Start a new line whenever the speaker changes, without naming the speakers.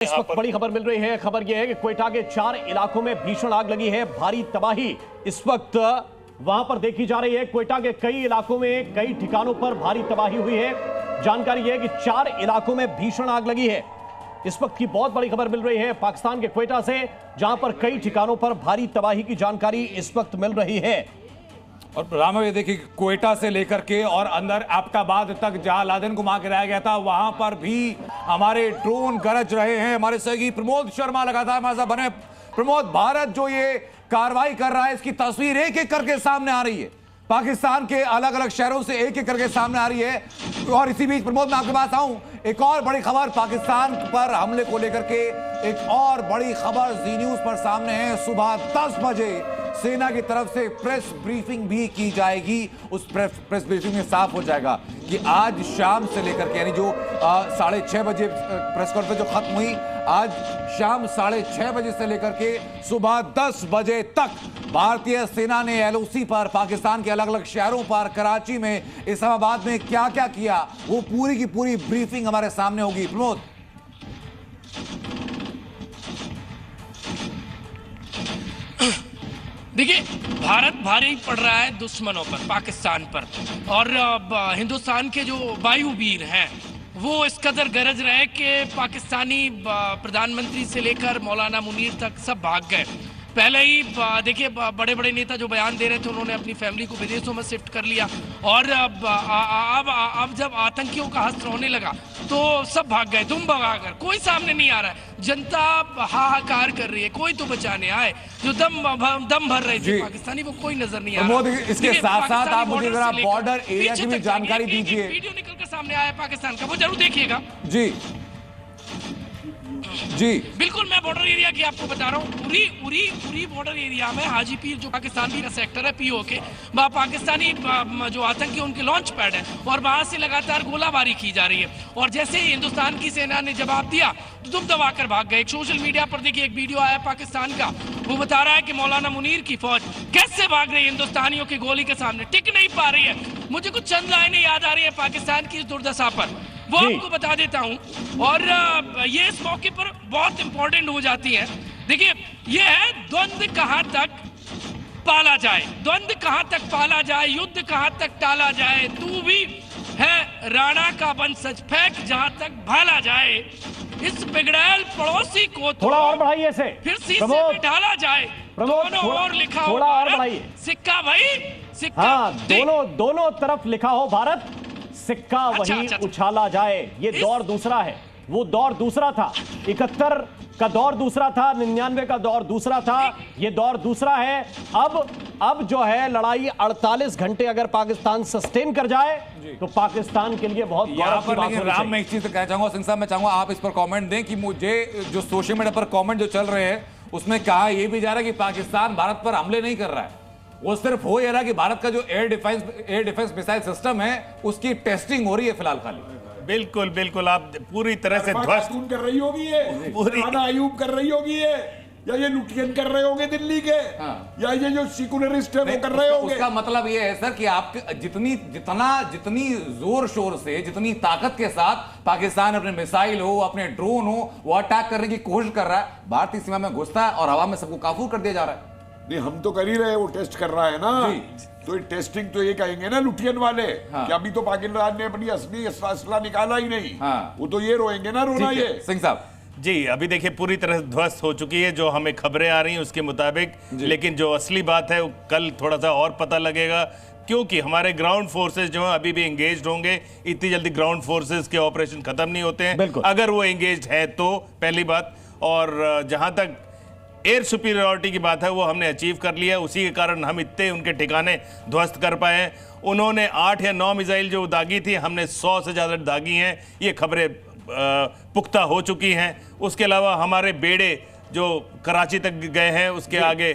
इस वक्त बड़ी खबर मिल रही है। खबर यह है कि क्वेटा के 4 इलाकों में भीषण आग लगी है। भारी तबाही इस वक्त वहां पर देखी जा रही है। क्वेटा के कई इलाकों में कई ठिकानों पर भारी तबाही हुई है। जानकारी यह है कि 4 इलाकों में भीषण आग लगी है। इस वक्त की बहुत बड़ी खबर मिल रही है पाकिस्तान के क्वेटा से, जहां पर कई ठिकानों पर भारी तबाही की जानकारी इस वक्त मिल रही है।
और राम ये देखिए, क्वेटा से लेकर के और अंदर एबटाबाद तक जहां लादेन को वहां गिराया गया था, वहां पर भी हमारे ड्रोन गरज रहे हैं। हमारे सहयोगी प्रमोद शर्मा लगातार हमारे साथ बने। प्रमोद, भारत जो ये कार्रवाई कर रहा है, इसकी तस्वीर एक एक करके सामने आ रही है। पाकिस्तान के अलग अलग शहरों से एक एक करके सामने आ रही है। और इसी बीच प्रमोद, मैं आपके पास आऊं, एक और बड़ी खबर पाकिस्तान पर हमले को लेकर के, एक और बड़ी खबर जी न्यूज पर सामने है। सुबह 10 बजे सेना की तरफ से प्रेस ब्रीफिंग भी की जाएगी। उस प्रेस ब्रीफिंग में साफ हो जाएगा कि आज शाम से लेकर के, यानी जो 6:30 बजे प्रेस कॉन्फ्रेंस जो खत्म हुई, आज शाम 6:30 बजे से लेकर के सुबह 10 बजे तक भारतीय सेना ने एलओसी पर पाकिस्तान के अलग अलग शहरों पर, कराची में, इस्लामाबाद में क्या क्या किया, वो पूरी की पूरी ब्रीफिंग हमारे सामने होगी। प्रमोद,
देखिए, भारत भारी पड़ रहा है दुश्मनों पर, पाकिस्तान पर, और हिंदुस्तान के जो वायुवीर हैं वो इस कदर गरज रहे कि पाकिस्तानी प्रधानमंत्री से लेकर मौलाना मुनीर तक सब भाग गए। पहले ही देखिए, बड़े बड़े नेता जो बयान दे रहे थे, उन्होंने अपनी फैमिली को विदेशों में शिफ्ट कर लिया। और अब जब आतंकियों का हस्त होने लगा तो सब भाग गए, दुम भगाकर। कोई सामने नहीं आ रहा है, जनता हाहाकार कर रही है, कोई तो बचाने आए। जो दम भर रहे थे पाकिस्तानी, वो कोई नजर नहीं आ रहा।
इसके साथ साथ आप मुझे जरा बॉर्डर एरिया की भी जानकारी दीजिए।
वीडियो निकलकर सामने आया पाकिस्तान का, वो जरूर देखिएगा।
जी जी
बिल्कुल, मैं बॉर्डर एरिया की आपको बता रहा हूँ। उरी बॉर्डर एरिया में हाजीपीर जो पाकिस्तानी का सेक्टर है, पीओ के, वहाँ पाकिस्तानी जो आतंकी उनके लॉन्च पैड है, और वहां से लगातार गोलाबारी की जा रही है। और जैसे ही हिंदुस्तान की सेना ने जवाब दिया तो दुम दबाकर भाग गए। एक सोशल मीडिया पर देखिए एक वीडियो आया पाकिस्तान का, वो बता रहा है कि मौलाना मुनीर की फौज कैसे भाग रही है हिंदुस्तानियों की गोली के सामने, टिक नहीं पा रही है। मुझे कुछ चंद लाइनें याद आ रही है पाकिस्तान की इस दुर्दशा पर, वो आपको बता देता हूं। और ये इस मौके पर बहुत इंपॉर्टेंट हो जाती है। देखिए, ये है द्वंद्व कहां तक पाला जाए, द्वंद्व कहां तक पाला जाए, युद्ध कहां तक टाला जाए, तू भी है राणा का वंशज, फेंक जहां तक भाला जाए। इस बिगड़ैल पड़ोसी को
थोड़ा और बढ़ाइए से,
फिर सीसे में डाला जाए। दोनों ओर लिखा हो
थोड़ा और
भारत,
बढ़ाइए
सिक्का भाई सिक्का।
हाँ, दोनों तरफ लिखा हो भारत, सिक्का वही उछाला जाए। ये दौर दूसरा है, वो दौर दूसरा था। 71 का दौर दूसरा था, 99 का दौर दूसरा था, ये दौर दूसरा है। अब जो है लड़ाई 48 घंटे अगर पाकिस्तान सस्टेन कर जाए तो पाकिस्तान के लिए बहुत गौरव की बात है।
राम, मैं एक चीज कहना चाहूंगा, सिंह साहब, मैं चाहूंगा आप इस पर कमेंट दें कि मुझे जो सोशल मीडिया पर कमेंट जो चल रहे हैं, उसमें कहा यह भी जा रहा है कि पाकिस्तान भारत पर हमले नहीं कर रहा है। वो सिर्फ हो ये रहा कि भारत का जो एयर डिफेंस मिसाइल सिस्टम है, उसकी टेस्टिंग हो रही है फिलहाल खाली।
बिल्कुल बिल्कुल, आप पूरी तरह से ध्वस्त
कर रही होगी ये, पूरी आयूब कर रही होगी ये, या ये लुटियन कर रहे होंगे दिल्ली के, या ये जो सिक्युलरिस्ट है वो कर रहे होंगे।
उसका मतलब ये है सर कि आप जितनी जोर शोर से, जितनी ताकत के साथ पाकिस्तान अपने मिसाइल हो, अपने ड्रोन हो, वो अटैक करने की कोशिश कर रहा है, भारतीय सीमा में घुसता है और हवा में सबको काबू कर दिया जा रहा है।
नहीं, हम तो कर ही रहे हैं, वो टेस्ट कर रहा है ना। तो ये टेस्टिंग तो ये कहेंगे ना लुटियन वाले, कि अभी तो पाकिस्तान ने अपनी असली असला निकाला ही नहीं। वो तो ये रोएंगे ना, रोना ये।
सिंह साहब
जी, अभी देखिए पूरी तरह ध्वस्त हो चुकी है जो हमें खबरें आ रही हैं उसके मुताबिक, लेकिन जो असली बात है वो कल थोड़ा सा और पता लगेगा, क्योंकि हमारे ग्राउंड फोर्सेस जो हैं अभी भी एंगेज्ड होंगे। इतनी जल्दी ग्राउंड फोर्सेस के ऑपरेशन खत्म नहीं होते हैं अगर वो एंगेज्ड है तो, पहली बात। और जहां तक एयर सुपीरियरिटी की बात है, वो हमने अचीव कर लिया है। उसी के कारण हम इतने उनके ठिकाने ध्वस्त कर पाए हैं। उन्होंने 8 या 9 मिसाइल जो दागी थी, हमने 100 से ज़्यादा दागी हैं। ये खबरें पुख्ता हो चुकी हैं। उसके अलावा हमारे बेड़े जो कराची तक गए हैं, उसके आगे